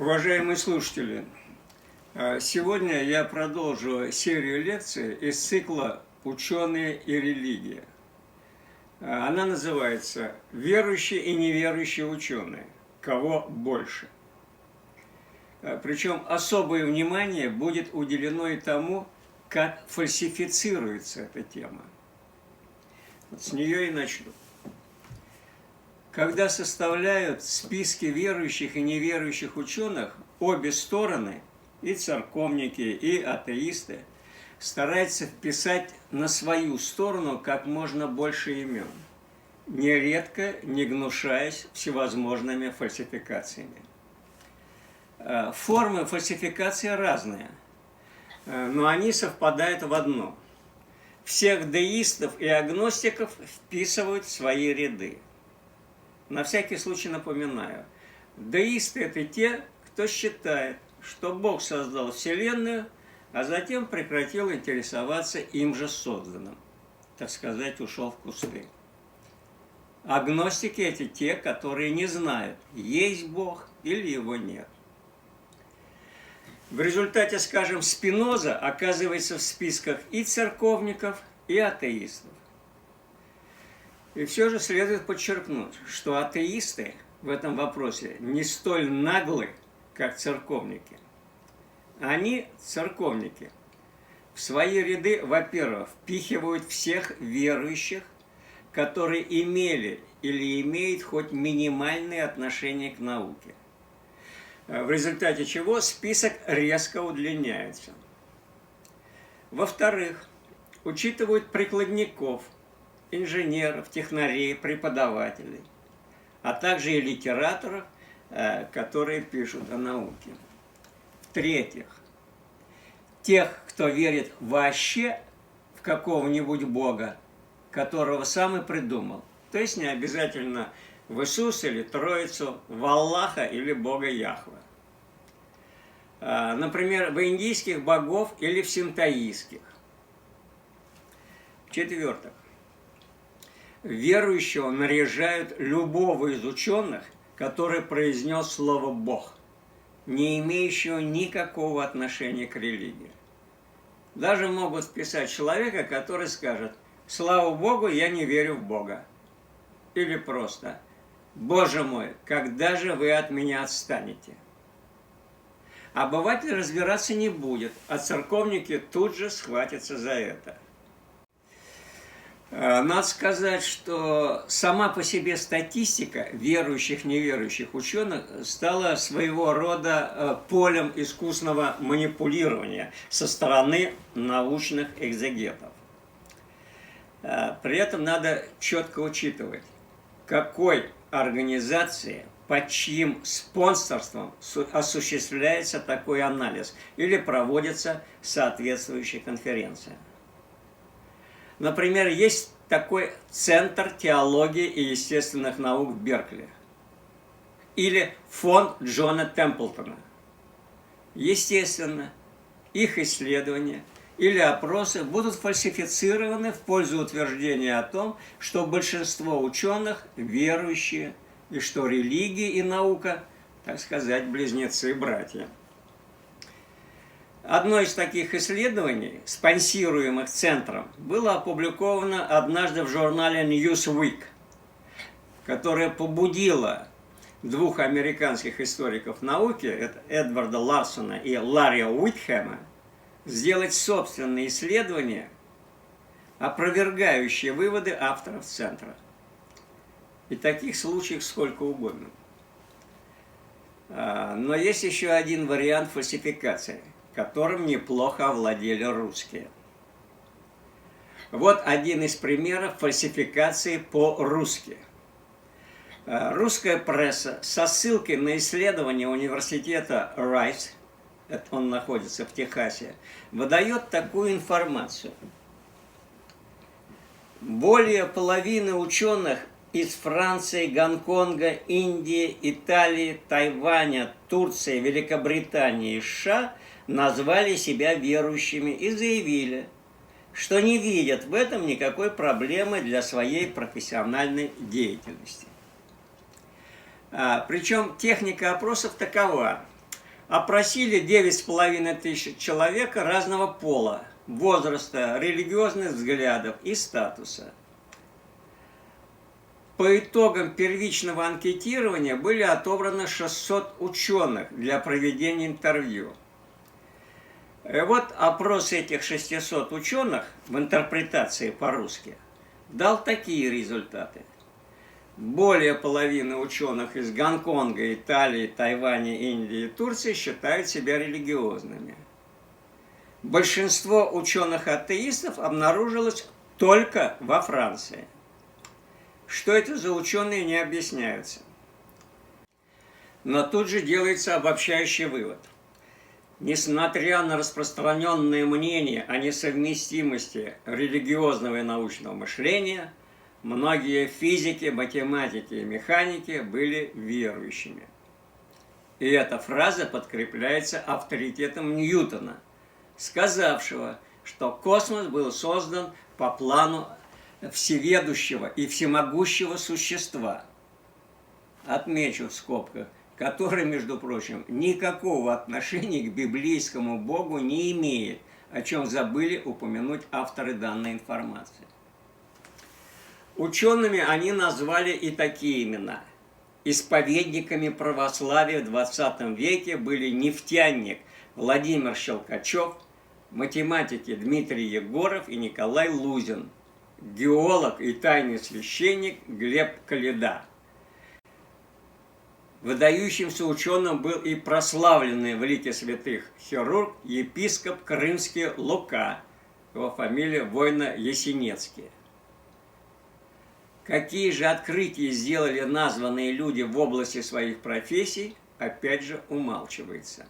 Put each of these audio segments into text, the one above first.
Уважаемые слушатели, сегодня я продолжу серию лекций из цикла «Ученые и религия». Она называется «Верующие и неверующие ученые. Кого больше?». Причем особое внимание будет уделено и тому, как фальсифицируется эта тема. Вот с нее и начну. Когда составляют списки верующих и неверующих ученых, обе стороны, и церковники, и атеисты, стараются вписать на свою сторону как можно больше имен, нередко не гнушаясь всевозможными фальсификациями. Формы фальсификации разные, но они совпадают в одном. Всех деистов и агностиков вписывают в свои ряды. На всякий случай напоминаю, деисты – это те, кто считает, что Бог создал Вселенную, а затем прекратил интересоваться им же созданным, так сказать, ушел в кусты. Агностики – это те, которые не знают, есть Бог или его нет. В результате, скажем, Спиноза оказывается в списках и церковников, и атеистов. И все же следует подчеркнуть, что атеисты в этом вопросе не столь наглы, как церковники. Они, церковники, в свои ряды, во-первых, впихивают всех верующих, которые имели или имеют хоть минимальное отношение к науке. В результате чего список резко удлиняется. Во-вторых, учитывают прикладников, инженеров, технарей, преподавателей, а также и литераторов, которые пишут о науке. В-третьих, тех, кто верит вообще в какого-нибудь Бога, которого сам и придумал, то есть не обязательно в Иисуса или Троицу, в Аллаха или Бога Яхве. Например, в индийских богов или в синтоистских. В-четвертых, верующего наряжают любого из ученых, который произнес слово «Бог», не имеющего никакого отношения к религии. Даже могут вписать человека, который скажет «Слава Богу, я не верю в Бога». Или просто «Боже мой, когда же вы от меня отстанете?». Обыватель разбираться не будет, а церковники тут же схватятся за это. Надо сказать, что сама по себе статистика верующих-неверующих ученых стала своего рода полем искусного манипулирования со стороны научных экзегетов. При этом надо четко учитывать, какой организации, под чьим спонсорством осуществляется такой анализ или проводится соответствующая конференция. Например, есть такой Центр теологии и естественных наук в Беркли или фонд Джона Темплтона. Естественно, их исследования или опросы будут фальсифицированы в пользу утверждения о том, что большинство ученых верующие и что религия и наука, так сказать, близнецы-братья. Одно из таких исследований, спонсируемых центром, было опубликовано однажды в журнале Newsweek, которое побудило двух американских историков науки, это Эдварда Ларсона и Ларри Уитхэма, сделать собственные исследования, опровергающие выводы авторов центра. И таких случаев сколько угодно. Но есть еще один вариант фальсификации, которым неплохо овладели русские. Вот один из примеров фальсификации по-русски. Русская пресса со ссылкой на исследование университета Райс, он находится в Техасе, выдает такую информацию. Более половины ученых из Франции, Гонконга, Индии, Италии, Тайваня, Турции, Великобритании и США назвали себя верующими и заявили, что не видят в этом никакой проблемы для своей профессиональной деятельности. Причем техника опросов такова. опросили 9,5 тысяч человек разного пола, возраста, религиозных взглядов и статуса. По итогам первичного анкетирования были отобраны 600 ученых для проведения интервью. И вот опрос этих 600 ученых в интерпретации по-русски дал такие результаты. Более половины ученых из Гонконга, Италии, Тайваня, Индии и Турции считают себя религиозными. Большинство ученых-атеистов обнаружилось только во Франции. Что это за ученые, не объясняются. Но тут же делается обобщающий вывод. Несмотря на распространенные мнения о несовместимости религиозного и научного мышления, многие физики, математики и механики были верующими. И эта фраза подкрепляется авторитетом Ньютона, сказавшего, что космос был создан по плану всеведущего и всемогущего существа. Отмечу в скобках, который, между прочим, никакого отношения к библейскому Богу не имеет, о чем забыли упомянуть авторы данной информации. Учеными они назвали и такие имена. Исповедниками православия в XX веке были нефтяник Владимир Щелкачев, математики Дмитрий Егоров и Николай Лузин, геолог и тайный священник Глеб Каледа. Выдающимся ученым был и прославленный в лике святых хирург, епископ крымский Лука, его фамилия Войно-Ясенецкий. Какие же открытия сделали названные люди в области своих профессий, опять же умалчивается.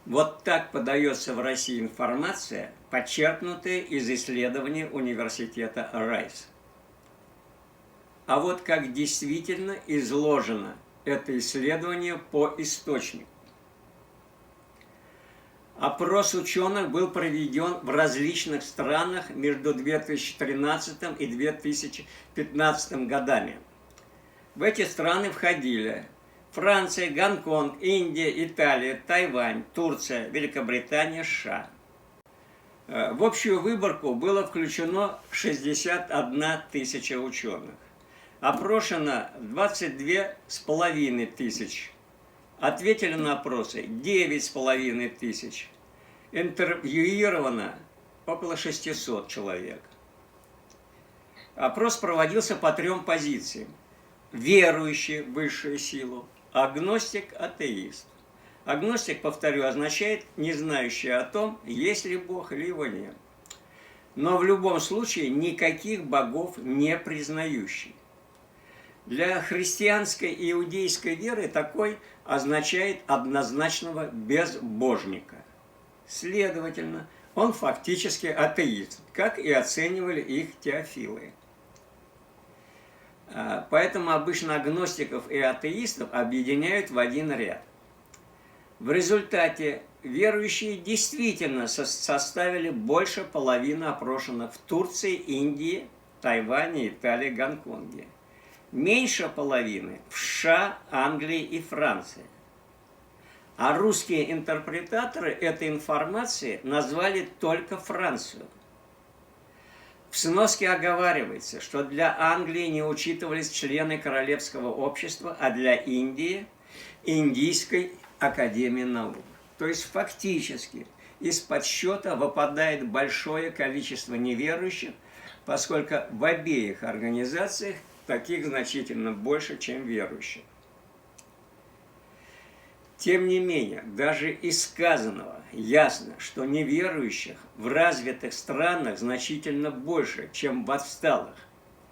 Вот так подается в России информация, подчеркнутая из исследований университета Райс. А вот как действительно изложено это исследование по источнику. Опрос ученых был проведен в различных странах между 2013 и 2015 годами. В эти страны входили Франция, Гонконг, Индия, Италия, Тайвань, Турция, Великобритания, США. В общую выборку было включено 61 тысяча ученых. Опрошено 22,5 тысяч. Ответили на опросы 9,5 тысяч. Интервьюировано около 600 человек. Опрос проводился по 3 позициям. Верующий в высшую силу, агностик, атеист. Агностик, повторю, означает не знающий о том, есть ли Бог или его нет. Но в любом случае никаких богов не признающий. Для христианской и иудейской веры такой означает однозначного безбожника. Следовательно, он фактически атеист, как и оценивали их теофилы. Поэтому обычно агностиков и атеистов объединяют в один ряд. В результате верующие действительно составили больше половины опрошенных в Турции, Индии, Тайване, Италии, Гонконге. Меньше половины в США, Англии и Франции. А русские интерпретаторы этой информации назвали только Францию. В сноске оговаривается, что для Англии не учитывались члены Королевского общества, а для Индии – Индийской академии наук. То есть фактически из подсчета выпадает большое количество неверующих, поскольку в обеих организациях таких значительно больше, чем верующих. Тем не менее, даже из сказанного ясно, что неверующих в развитых странах значительно больше, чем в отсталых,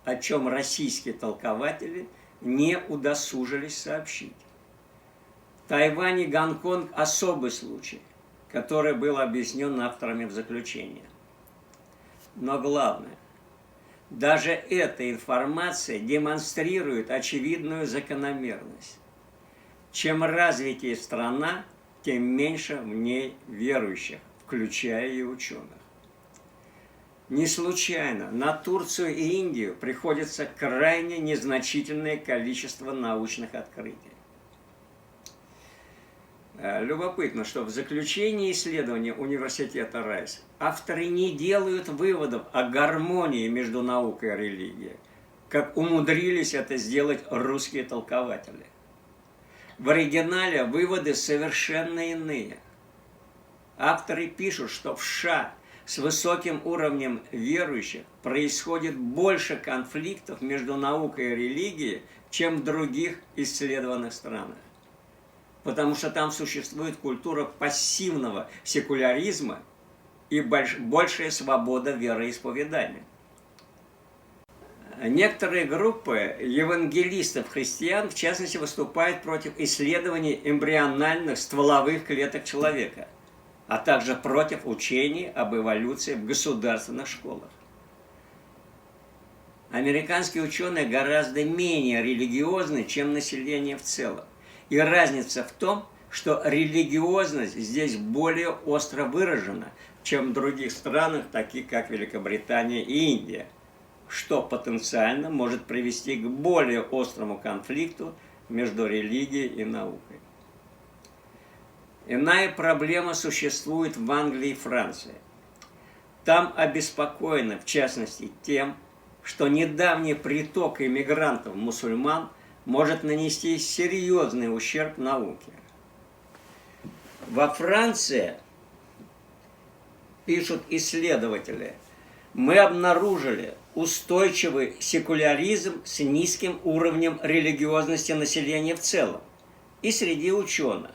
о чем российские толкователи не удосужились сообщить. Тайвань и Гонконг – особый случай, который был объяснен авторами в заключении. Но главное, даже эта информация демонстрирует очевидную закономерность. Чем развитее страна, тем меньше в ней верующих, включая и ученых. Не случайно на Турцию и Индию приходится крайне незначительное количество научных открытий. Любопытно, что в заключении исследования университета Райс авторы не делают выводов о гармонии между наукой и религией, как умудрились это сделать русские толкователи. В оригинале выводы совершенно иные. Авторы пишут, что в США с высоким уровнем верующих происходит больше конфликтов между наукой и религией, чем в других исследованных странах. Потому что там существует культура пассивного секуляризма и большая свобода вероисповедания. Некоторые группы евангелистов-христиан, в частности, выступают против исследований эмбриональных стволовых клеток человека, а также против учений об эволюции в государственных школах. Американские ученые гораздо менее религиозны, чем население в целом. И разница в том, что религиозность здесь более остро выражена, чем в других странах, таких как Великобритания и Индия, что потенциально может привести к более острому конфликту между религией и наукой. Иная проблема существует в Англии и Франции. Там обеспокоены, в частности, тем, что недавний приток иммигрантов-мусульман может нанести серьезный ущерб науке. Во Франции, пишут исследователи, мы обнаружили устойчивый секуляризм с низким уровнем религиозности населения в целом и среди ученых,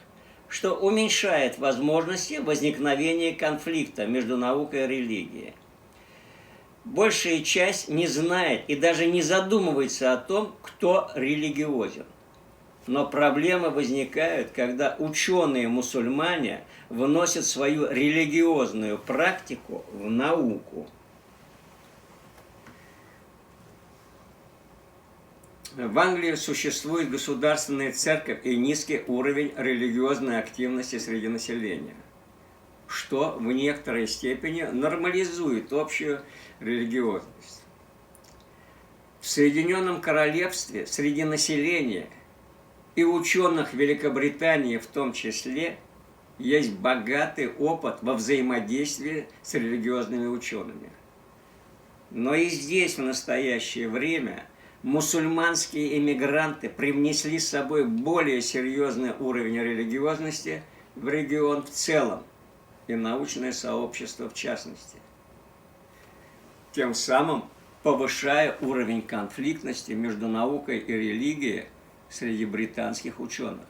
что уменьшает возможности возникновения конфликта между наукой и религией. Большая часть не знает и даже не задумывается о том, кто религиозен. Но проблемы возникают, когда ученые-мусульмане вносят свою религиозную практику в науку. В Англии существует государственная церковь и низкий уровень религиозной активности среди населения, что в некоторой степени нормализует общую религиозность. В Соединенном Королевстве среди населения и ученых Великобритании в том числе есть богатый опыт во взаимодействии с религиозными учеными. Но и здесь в настоящее время мусульманские эмигранты привнесли с собой более серьезный уровень религиозности в регион в целом и научное сообщество в частности, тем самым повышая уровень конфликтности между наукой и религией среди британских ученых.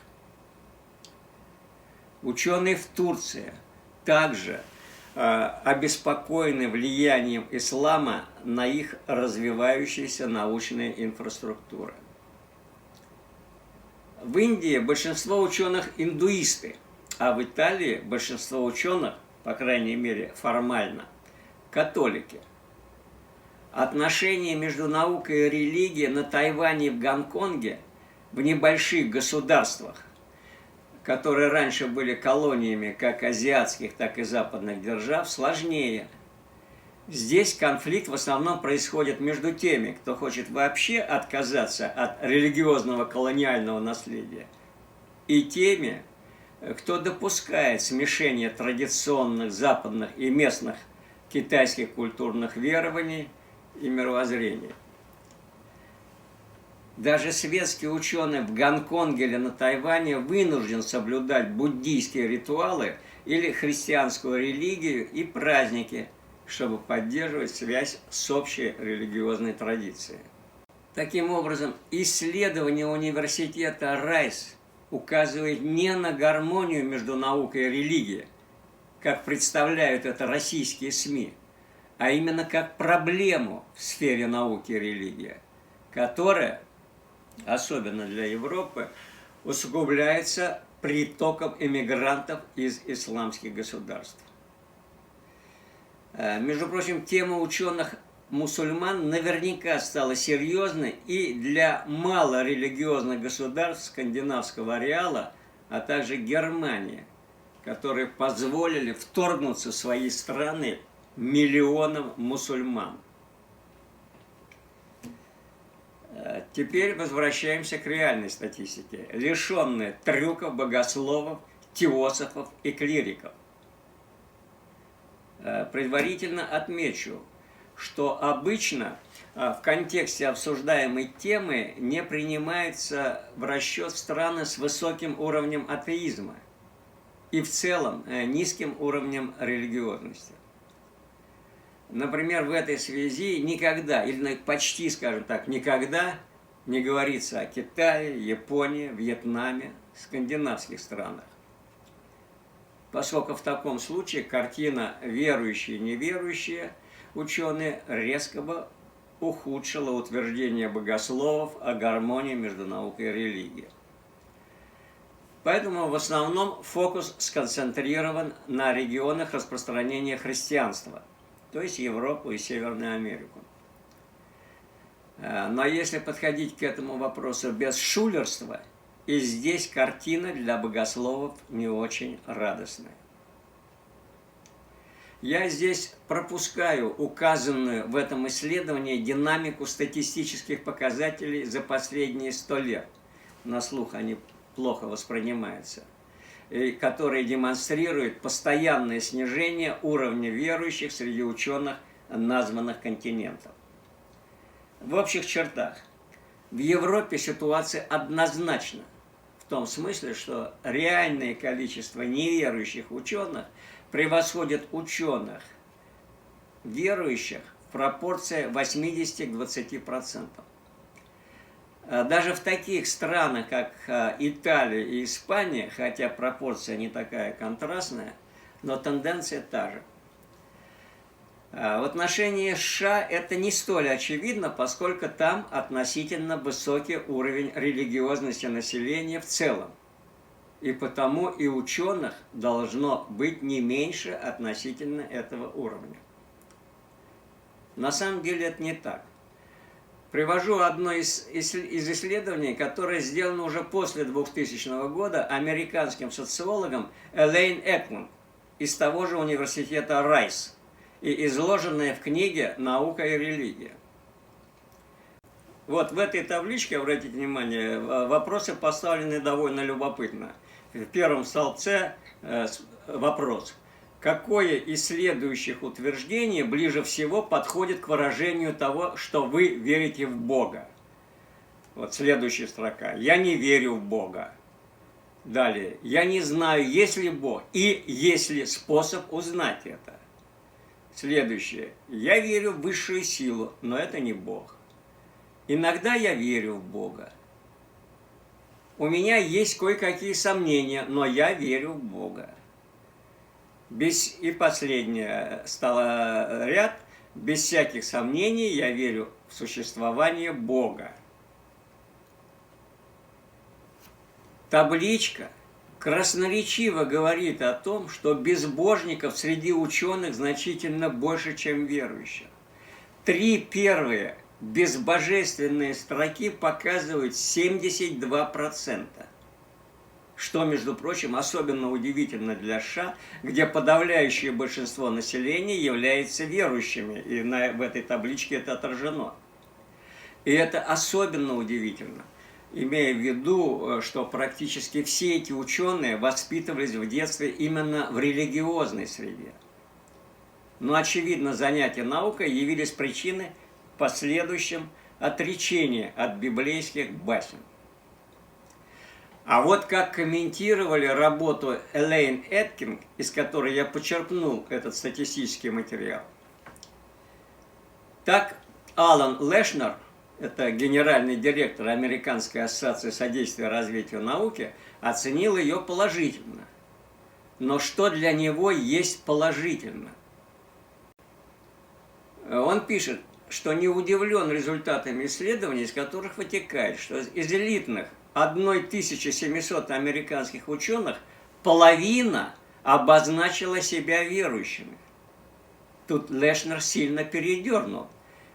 Ученые в Турции также обеспокоены влиянием ислама на их развивающиеся научные инфраструктуры. В Индии большинство ученых индуисты, а в Италии большинство ученых, по крайней мере формально, католики. Отношения между наукой и религией на Тайване и в Гонконге, в небольших государствах, которые раньше были колониями как азиатских, так и западных держав, сложнее. Здесь конфликт в основном происходит между теми, кто хочет вообще отказаться от религиозного колониального наследия, и теми, кто допускает смешение традиционных западных и местных китайских культурных верований и мировоззрений. Даже светский ученый в Гонконге или на Тайване вынужден соблюдать буддийские ритуалы или христианскую религию и праздники, чтобы поддерживать связь с общей религиозной традицией. Таким образом, исследование университета Райс указывает не на гармонию между наукой и религией, как представляют это российские СМИ, а именно как проблему в сфере науки и религии, которая, особенно для Европы, усугубляется притоком эмигрантов из исламских государств. Между прочим, тема ученых-мусульман наверняка стала серьезной и для малорелигиозных государств скандинавского ареала, а также Германии, которые позволили вторгнуться в свои страны миллионам мусульман. Теперь возвращаемся к реальной статистике. Лишенные трюков богословов, теософов и клириков. Предварительно отмечу, что обычно в контексте обсуждаемой темы не принимается в расчет страны с высоким уровнем атеизма и в целом низким уровнем религиозности. Например, в этой связи никогда, или почти, скажем так, никогда не говорится о Китае, Японии, Вьетнаме, скандинавских странах. Поскольку в таком случае картина верующие и неверующие ученые резко бы ухудшила утверждение богословов о гармонии между наукой и религией. Поэтому в основном фокус сконцентрирован на регионах распространения христианства, то есть Европу и Северную Америку. Но если подходить к этому вопросу без шулерства, и здесь картина для богословов не очень радостная. Я здесь пропускаю указанную в этом исследовании динамику статистических показателей за последние 100 лет. На слух они плохо воспринимаются. И которые демонстрируют постоянное снижение уровня верующих среди ученых названных континентов. В общих чертах, в Европе ситуация однозначна, в том смысле, что реальное количество неверующих ученых превосходит ученых верующих в пропорции 80 к 20%. Даже в таких странах, как Италия и Испания, хотя пропорция не такая контрастная, но тенденция та же. В отношении США это не столь очевидно, поскольку там относительно высокий уровень религиозности населения в целом. И потому и ученых должно быть не меньше относительно этого уровня. На самом деле это не так. Привожу одно из исследований, которое сделано уже после 2000 года американским социологом Элейн Экланд из того же университета Райс и изложенное в книге «Наука и религия». Вот в этой табличке, обратите внимание, вопросы поставлены довольно любопытно. В первом столбце вопрос: какое из следующих утверждений ближе всего подходит к выражению того, что вы верите в Бога? Вот следующая строка. Я не верю в Бога. Далее. Я не знаю, есть ли Бог и есть ли способ узнать это. Следующее. Я верю в высшую силу, но это не Бог. Иногда я верю в Бога. У меня есть кое-какие сомнения, но я верю в Бога. И последнее стало ряд. Без всяких сомнений я верю в существование Бога. Табличка красноречиво говорит о том, что безбожников среди ученых значительно больше, чем верующих. 3 первые безбожественные строки показывают 72%. Что, между прочим, особенно удивительно для США, где подавляющее большинство населения является верующими, и в этой табличке это отражено. И это особенно удивительно, имея в виду, что практически все эти ученые воспитывались в детстве именно в религиозной среде. Но, очевидно, занятия наукой явились причиной последующем отречения от библейских басен. А вот как комментировали работу Элейн Эткинг, из которой я почерпнул этот статистический материал. Так Алан Лешнер, это генеральный директор Американской ассоциации содействия развитию науки, оценил ее положительно. Но что для него есть положительно? Он пишет, что не удивлен результатами исследований, из которых вытекает, что из элитных 1700 американских ученых половина обозначила себя верующими. Тут Лешнер сильно передернул.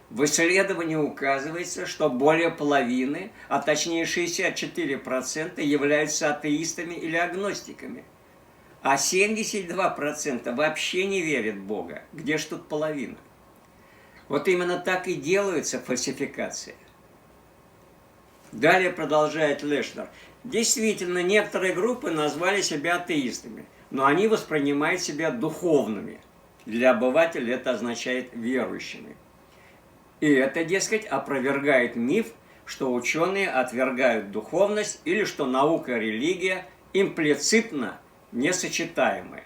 В исследовании указывается, что более половины, а точнее 64% являются атеистами или агностиками, а 72% вообще не верят в Бога. Где ж тут половина? Вот именно так и делаются фальсификации. Далее продолжает Лешнер. Действительно, некоторые группы назвали себя атеистами, но они воспринимают себя духовными. Для обывателя это означает верующими. И это, дескать, опровергает миф, что ученые отвергают духовность или что наука и религия имплицитно несочетаемы.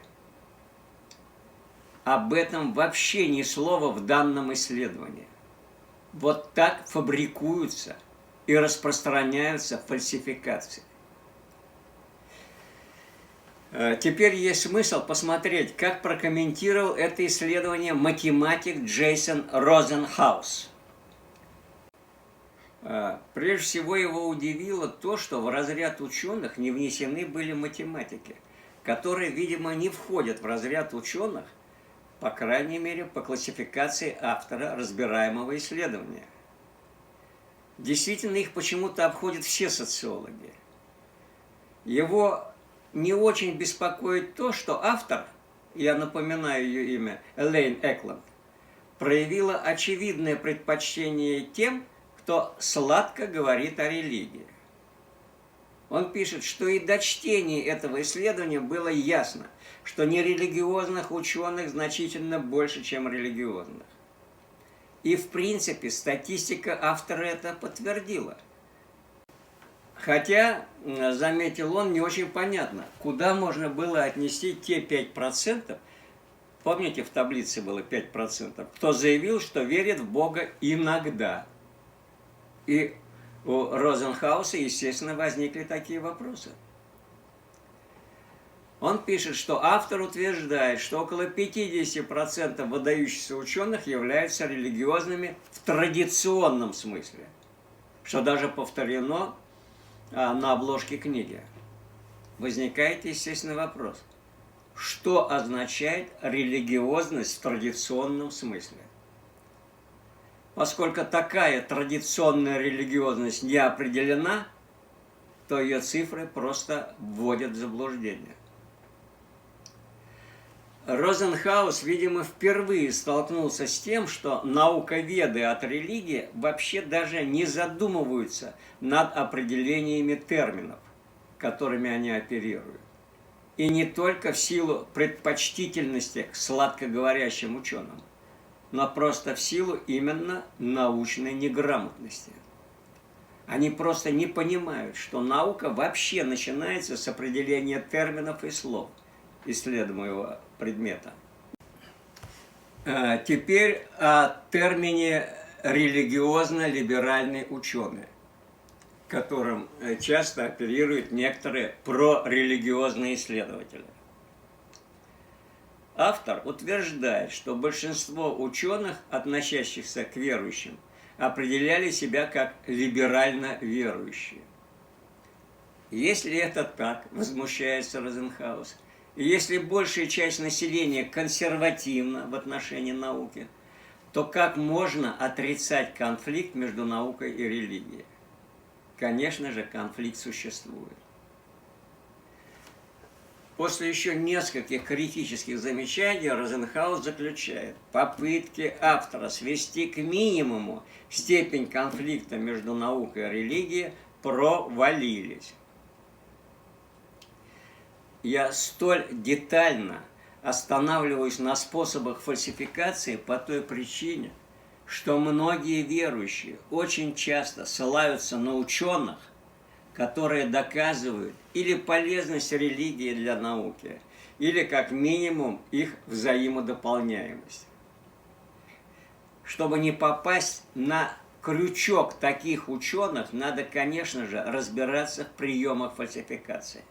Об этом вообще ни слова в данном исследовании. Вот так фабрикуются и распространяются фальсификации. Теперь есть смысл посмотреть, как прокомментировал это исследование математик Джейсон Розенхаус. Прежде всего его удивило то, что в разряд ученых не внесены были математики, которые, видимо, не входят в разряд ученых, по крайней мере, по классификации автора разбираемого исследования. Действительно, их почему-то обходят все социологи. Его не очень беспокоит то, что автор, я напоминаю ее имя, Элейн Экланд, проявила очевидное предпочтение тем, кто сладко говорит о религии. Он пишет, что и до чтения этого исследования было ясно, что нерелигиозных ученых значительно больше, чем религиозных. И в принципе статистика автора это подтвердила. Хотя, заметил он, не очень понятно, куда можно было отнести те 5%, помните, в таблице было 5%, кто заявил, что верит в Бога иногда. И у Розенхауса, естественно, возникли такие вопросы. Он пишет, что автор утверждает, что около 50% выдающихся ученых являются религиозными в традиционном смысле, что даже повторено на обложке книги. Возникает, естественно, вопрос, что означает религиозность в традиционном смысле? Поскольку такая традиционная религиозность не определена, то ее цифры просто вводят в заблуждение. Розенхаус, видимо, впервые столкнулся с тем, что науковеды от религии вообще даже не задумываются над определениями терминов, которыми они оперируют. И не только в силу предпочтительности к сладкоговорящим ученым, но просто в силу именно научной неграмотности. Они просто не понимают, что наука вообще начинается с определения терминов и слов исследуемого предмета. Теперь о термине «религиозно-либеральный ученый», которым часто оперируют некоторые прорелигиозные исследователи. Автор утверждает, что большинство ученых, относящихся к верующим, определяли себя как либерально верующие. Если это так, возмущается Розенхаус, и если большая часть населения консервативна в отношении науки, то как можно отрицать конфликт между наукой и религией? Конечно же, конфликт существует. После еще нескольких критических замечаний Розенхаус заключает, попытки автора свести к минимуму степень конфликта между наукой и религией провалились. Я столь детально останавливаюсь на способах фальсификации по той причине, что многие верующие очень часто ссылаются на ученых, которые доказывают или полезность религии для науки, или как минимум их взаимодополняемость. Чтобы не попасть на крючок таких ученых, надо, конечно же, разбираться в приемах фальсификации.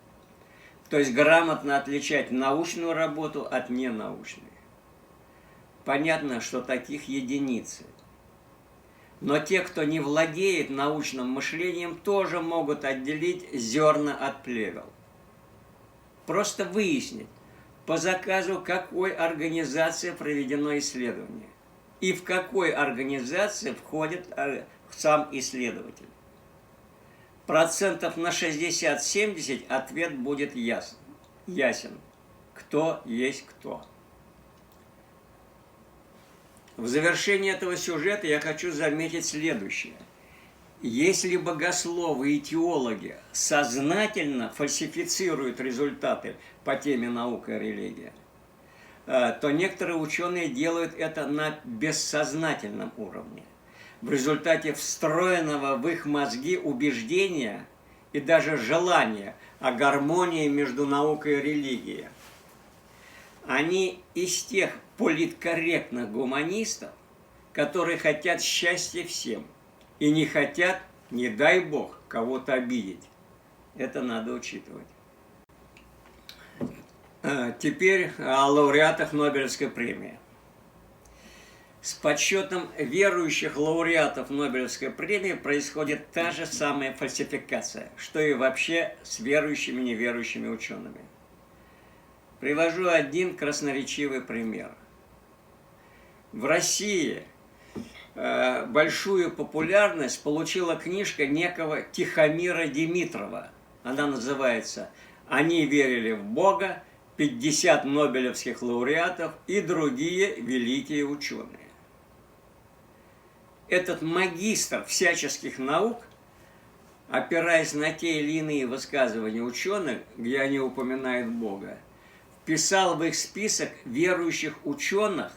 То есть грамотно отличать научную работу от ненаучной. Понятно, что таких единицы. Но те, кто не владеет научным мышлением, тоже могут отделить зерна от плевел. Просто выяснить, по заказу какой организации проведено исследование, и в какой организации входит сам исследователь. Процентов на 60-70 ответ будет ясен. Кто есть кто. В завершении этого сюжета я хочу заметить следующее. Если богословы и теологи сознательно фальсифицируют результаты по теме наука и религия, то некоторые ученые делают это на бессознательном уровне. В результате встроенного в их мозги убеждения и даже желания о гармонии между наукой и религией. Они из тех политкорректных гуманистов, которые хотят счастья всем и не хотят, не дай бог, кого-то обидеть. Это надо учитывать. Теперь о лауреатах Нобелевской премии. С подсчетом верующих лауреатов Нобелевской премии происходит та же самая фальсификация, что и вообще с верующими и неверующими учеными. Привожу один красноречивый пример. В России большую популярность получила книжка некого Тихомира Димитрова. Она называется «Они верили в Бога, 50 нобелевских лауреатов и другие великие ученые». Этот магистр всяческих наук, опираясь на те или иные высказывания ученых, где они упоминают Бога, вписал в их список верующих ученых,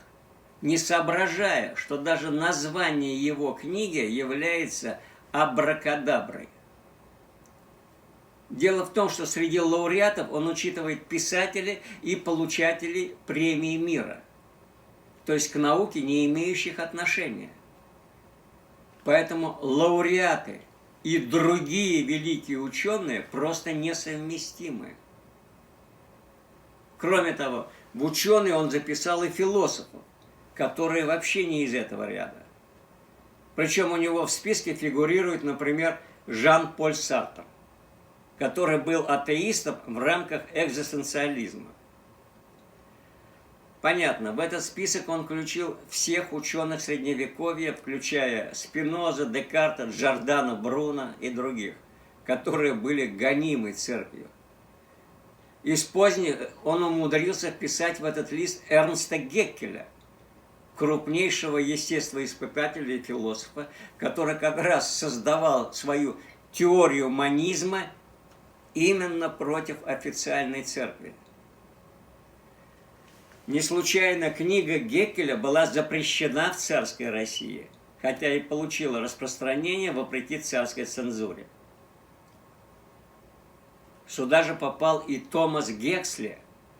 не соображая, что даже название его книги является абракадаброй. Дело в том, что среди лауреатов он учитывает писателей и получателей премии мира, то есть к науке не имеющих отношения. Поэтому лауреаты и другие великие ученые просто несовместимы. Кроме того, в ученые он записал и философов, которые вообще не из этого ряда. Причем у него в списке фигурирует, например, Жан-Поль Сартр, который был атеистом в рамках экзистенциализма. Понятно, в этот список он включил всех ученых Средневековья, включая Спиноза, Декарта, Джордано Бруно и других, которые были гонимы церковью. Из поздних он умудрился вписать в этот лист Эрнста Геккеля, крупнейшего естествоиспытателя и философа, который как раз создавал свою теорию монизма именно против официальной церкви. Не случайно книга Геккеля была запрещена в царской России, хотя и получила распространение вопреки царской цензуре. Сюда же попал и Томас Гексли,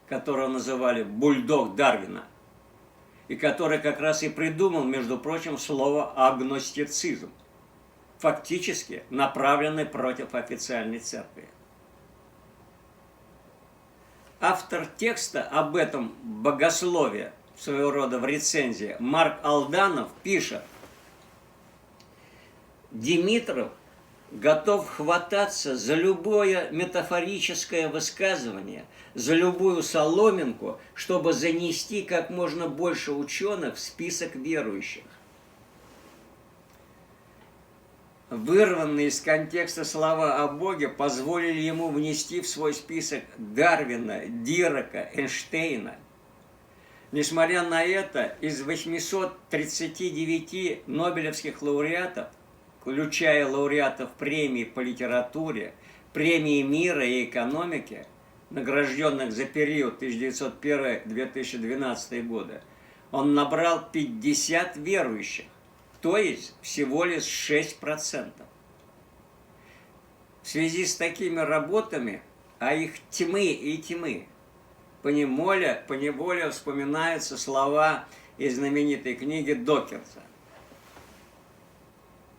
которого называли бульдог Дарвина, и который как раз и придумал, между прочим, слово агностицизм, фактически направленный против официальной церкви. Автор текста об этом богословии, своего рода в рецензии, Марк Алданов пишет: Димитров готов хвататься за любое метафорическое высказывание, за любую соломинку, чтобы занести как можно больше ученых в список верующих. Вырванные из контекста слова о Боге позволили ему внести в свой список Дарвина, Дирака, Эйнштейна. Несмотря на это, из 839 нобелевских лауреатов, включая лауреатов премий по литературе, премии мира и экономики, награжденных за период 1901-2012 годы, он набрал 50 верующих, то есть всего лишь 6%. В связи с такими работами, а их тьмы и тьмы, поневоле вспоминаются слова из знаменитой книги Докинса.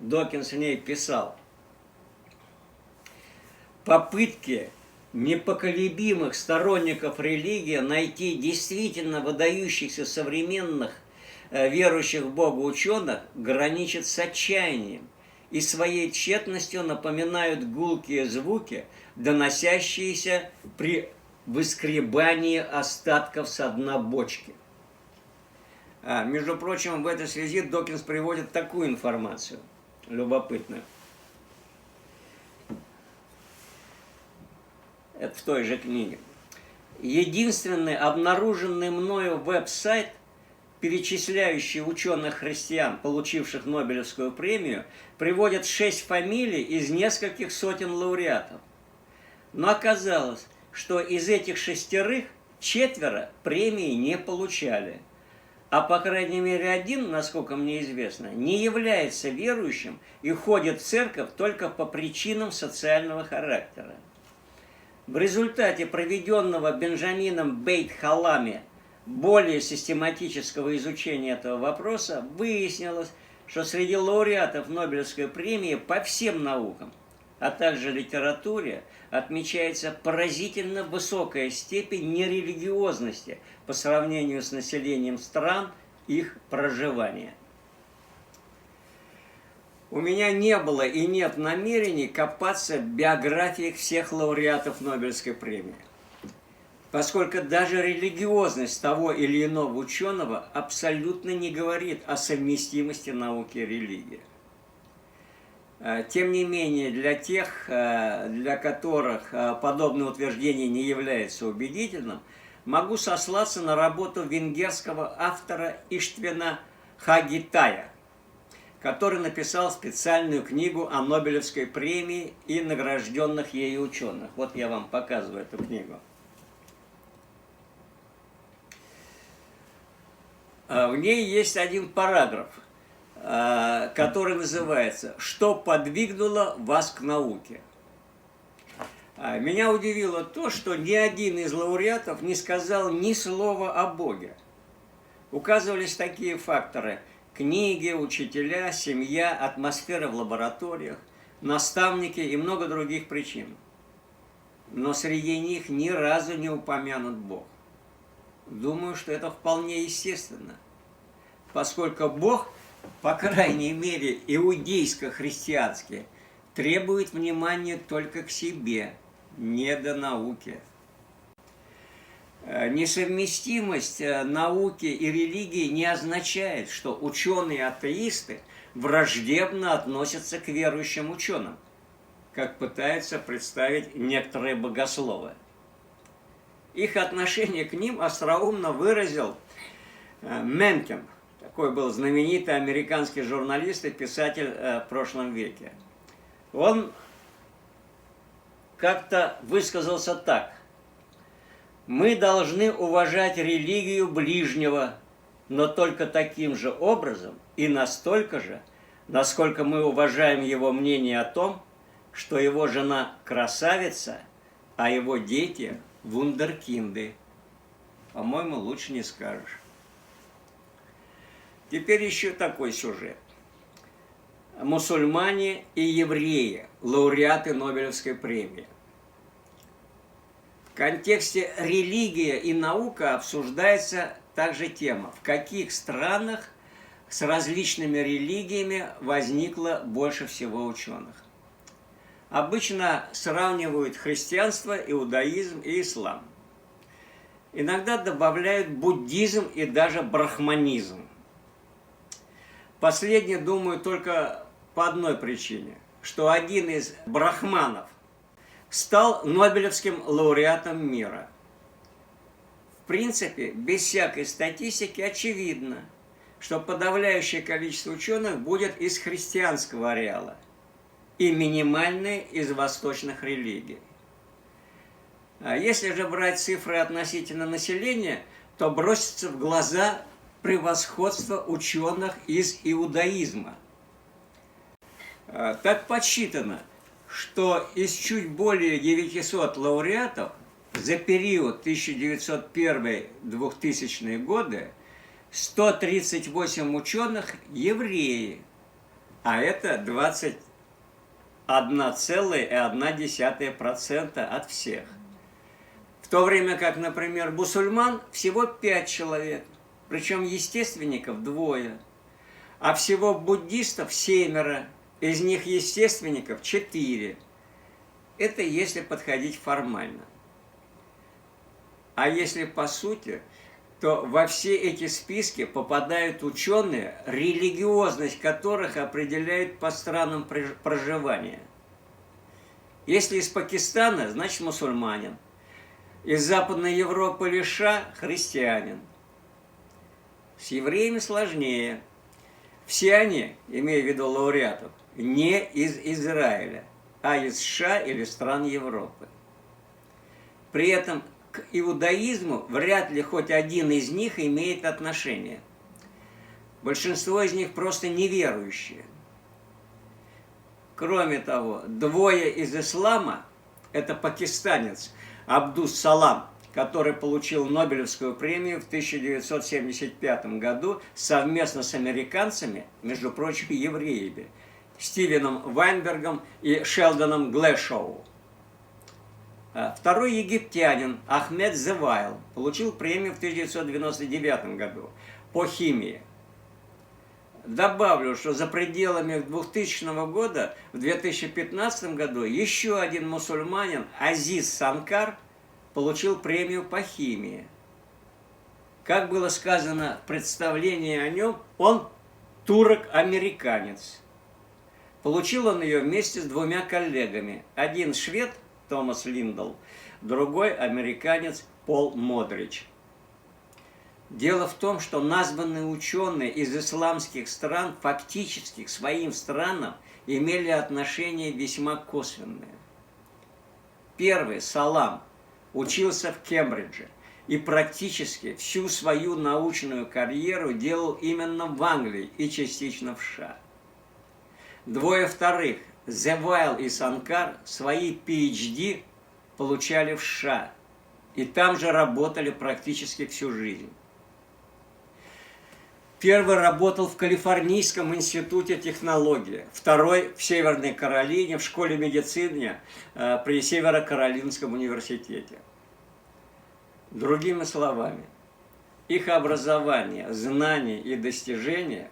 Докинс в ней писал: попытки непоколебимых сторонников религии найти действительно выдающихся современных верующих в Бога ученых граничат с отчаянием и своей тщетностью напоминают гулкие звуки, доносящиеся при выскребании остатков со дна бочки. Между прочим, в этой связи Докинс приводит такую информацию, любопытную. Это в той же книге. Единственный обнаруженный мною веб-сайт, перечисляющие ученых-христиан, получивших Нобелевскую премию, приводят 6 фамилий из нескольких сотен лауреатов. Но оказалось, что из этих 6 4 премии не получали. А по крайней мере 1, насколько мне известно, не является верующим и ходит в церковь только по причинам социального характера. В результате проведенного Бенджамином Бейт-Халами более систематического изучения этого вопроса выяснилось, что среди лауреатов Нобелевской премии по всем наукам, а также литературе, отмечается поразительно высокая степень нерелигиозности по сравнению с населением стран их проживания. У меня не было и нет намерений копаться в биографиях всех лауреатов Нобелевской премии, поскольку даже религиозность того или иного ученого абсолютно не говорит о совместимости науки и религии. Тем не менее, для тех, для которых подобное утверждение не является убедительным, могу сослаться на работу венгерского автора Иштвана Хагитая, который написал специальную книгу о Нобелевской премии и награжденных ею ученых. Вот я вам показываю эту книгу. В ней есть один параграф, который называется «Что подвигнуло вас к науке?». Меня удивило то, что ни один из лауреатов не сказал ни слова о Боге. Указывались такие факторы: книги, учителя, семья, атмосфера в лабораториях, наставники и много других причин. Но среди них ни разу не упомянут Бог. Думаю, что это вполне естественно, поскольку Бог, по крайней мере иудейско-христиански, требует внимания только к себе, не до науки. Несовместимость науки и религии не означает, что ученые-атеисты враждебно относятся к верующим ученым, как пытаются представить некоторые богословы. Их отношение к ним остроумно выразил Менкен, такой был знаменитый американский журналист и писатель в прошлом веке. Он как-то высказался так: «Мы должны уважать религию ближнего, но только таким же образом и настолько же, насколько мы уважаем его мнение о том, что его жена красавица, а его дети вундеркинды». По-моему, лучше не скажешь. Теперь еще такой сюжет. Мусульмане и евреи, лауреаты Нобелевской премии. В контексте религия и наука обсуждается также тема, в каких странах с различными религиями возникло больше всего ученых. Обычно сравнивают христианство, иудаизм и ислам. Иногда добавляют буддизм и даже брахманизм. Последнее думаю только по одной причине, что один из брахманов стал Нобелевским лауреатом мира. В принципе, без всякой статистики очевидно, что подавляющее количество ученых будет из христианского ареала и минимальное из восточных религий. А если же брать цифры относительно населения, то бросится в глаза превосходство ученых из иудаизма. Так подсчитано, что из чуть более 900 лауреатов за период 1901-2000 годы 138 ученых евреи, а это 21,1% от всех. В то время как, например, мусульман всего 5 человек, причем естественников 2, а всего буддистов 7, из них естественников 4. Это если подходить формально. А если по сути, то во все эти списки попадают ученые, религиозность которых определяют по странам проживания. Если из Пакистана, значит мусульманин. Из Западной Европы или США – христианин. С евреями сложнее. Все они, имея в виду лауреатов, не из Израиля, а из США или стран Европы. При этом к иудаизму вряд ли хоть один из них имеет отношение. Большинство из них просто неверующие. Кроме того, двое из ислама – это пакистанец Абдус Салам, который получил Нобелевскую премию в 1975 году совместно с американцами, между прочим, евреями, Стивеном Вайнбергом и Шелдоном Глэшоу. Второй египтянин Ахмед Зевайл получил премию в 1999 году по химии. Добавлю, что за пределами 2000 года, в 2015 году, еще один мусульманин, Азиз Санкар, получил премию по химии. Как было сказано в представлении о нем, он турок-американец. Получил он ее вместе с двумя коллегами. Один швед, Томас Линдл, другой американец Пол Модрич. Дело в том, что названные ученые из исламских стран фактически к своим странам имели отношение весьма косвенное. Первый, Салам, учился в Кембридже и практически всю свою научную карьеру делал именно в Англии и частично в США. Двое вторых, Зевайл и Санкар, свои PhD получали в США и там же работали практически всю жизнь. Первый работал в Калифорнийском институте технологии, второй в Северной Каролине, в школе медицины при Северо-Каролинском университете. Другими словами, их образование, знания и достижения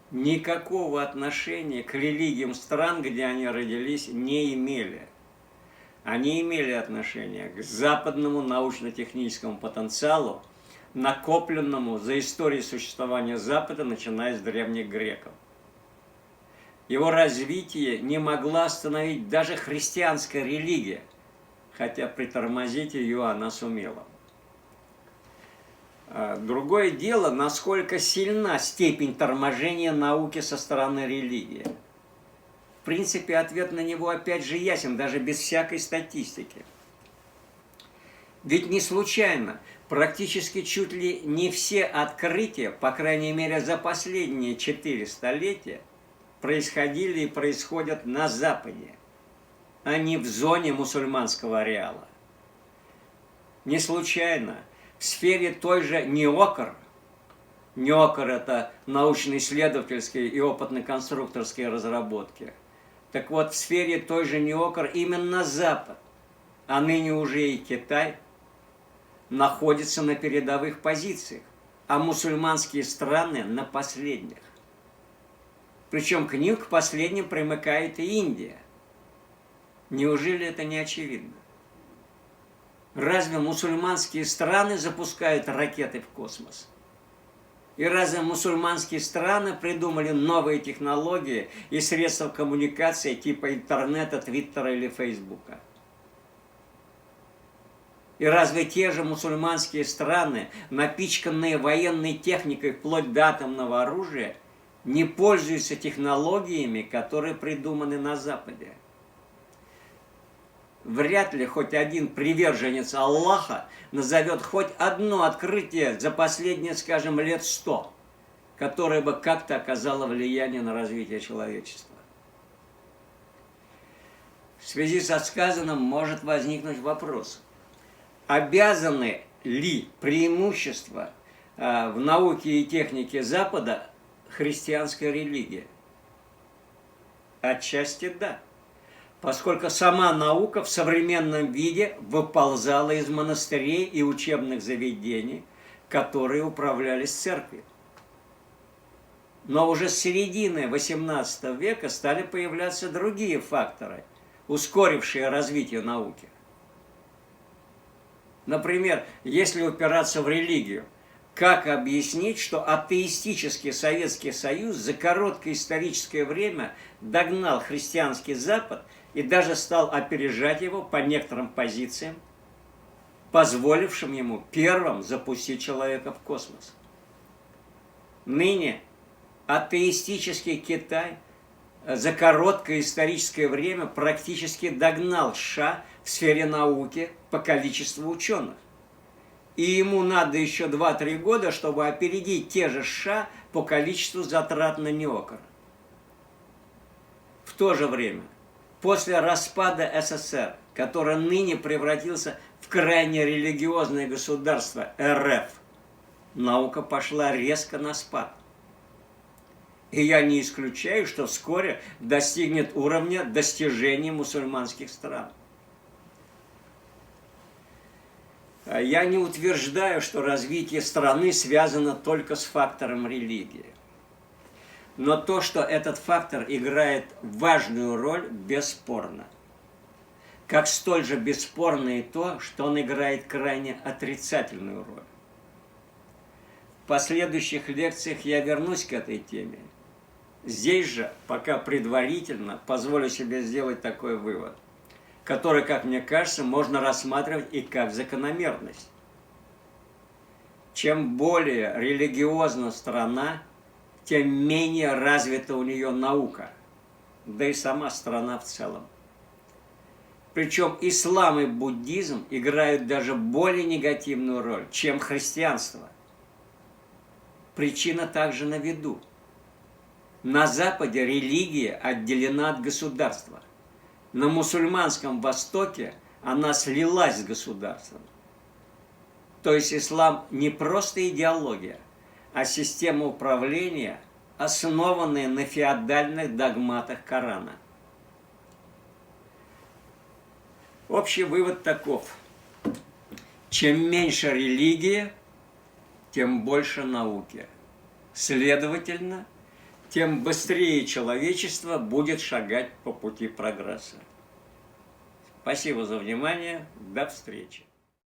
никакого отношения к религиям стран, где они родились, не имели. Они имели отношение к западному научно-техническому потенциалу, накопленному за историю существования Запада, начиная с древних греков. Его развитие не могла остановить даже христианская религия, хотя притормозить ее она сумела. Другое дело, насколько сильна степень торможения науки со стороны религии. В принципе, ответ на него опять же ясен, даже без всякой статистики. Ведь не случайно практически чуть ли не все открытия, по крайней мере за последние 4 столетия, происходили и происходят на Западе, а не в зоне мусульманского ареала. Не случайно в сфере той же НИОКР, НИОКР – это научно-исследовательские и опытно-конструкторские разработки, так вот в сфере той же НИОКР именно Запад, а ныне уже и Китай, находятся на передовых позициях, а мусульманские страны на последних. Причем к ним, к последним, примыкает и Индия. Неужели это не очевидно? Разве мусульманские страны запускают ракеты в космос? И разве мусульманские страны придумали новые технологии и средства коммуникации типа интернета, твиттера или фейсбука? И разве те же мусульманские страны, напичканные военной техникой вплоть до атомного оружия, не пользуются технологиями, которые придуманы на Западе? Вряд ли хоть один приверженец Аллаха назовет хоть одно открытие за последние, скажем, лет 100, которое бы как-то оказало влияние на развитие человечества. В связи со сказанным может возникнуть вопрос. Обязаны ли преимущества в науке и технике Запада христианской религии? Отчасти да, поскольку сама наука в современном виде выползала из монастырей и учебных заведений, которые управлялись церковью. Но уже с середины XVIII века стали появляться другие факторы, ускорившие развитие науки. Например, если упираться в религию, как объяснить, что атеистический Советский Союз за короткое историческое время догнал христианский Запад и даже стал опережать его по некоторым позициям, позволившим ему первым запустить человека в космос? Ныне атеистический Китай за короткое историческое время практически догнал США в сфере науки по количеству ученых. И ему надо еще 2-3 года, чтобы опередить те же США по количеству затрат на неокр. В то же время, после распада СССР, который ныне превратился в крайне религиозное государство РФ, наука пошла резко на спад. И я не исключаю, что вскоре достигнет уровня достижений мусульманских стран. Я не утверждаю, что развитие страны связано только с фактором религии. Но то, что этот фактор играет важную роль, бесспорно. Как столь же бесспорно и то, что он играет крайне отрицательную роль. В последующих лекциях я вернусь к этой теме. Здесь же, пока предварительно, позволю себе сделать такой вывод, который, как мне кажется, можно рассматривать и как закономерность. Чем более религиозна страна, тем менее развита у нее наука, да и сама страна в целом. Причем ислам и буддизм играют даже более негативную роль, чем христианство. Причина также на виду. На Западе религия отделена от государства. На мусульманском Востоке она слилась с государством. То есть ислам не просто идеология, а система управления, основанная на феодальных догматах Корана. Общий вывод таков. Чем меньше религии, тем больше науки. Следовательно, тем быстрее человечество будет шагать по пути прогресса. Спасибо за внимание. До встречи.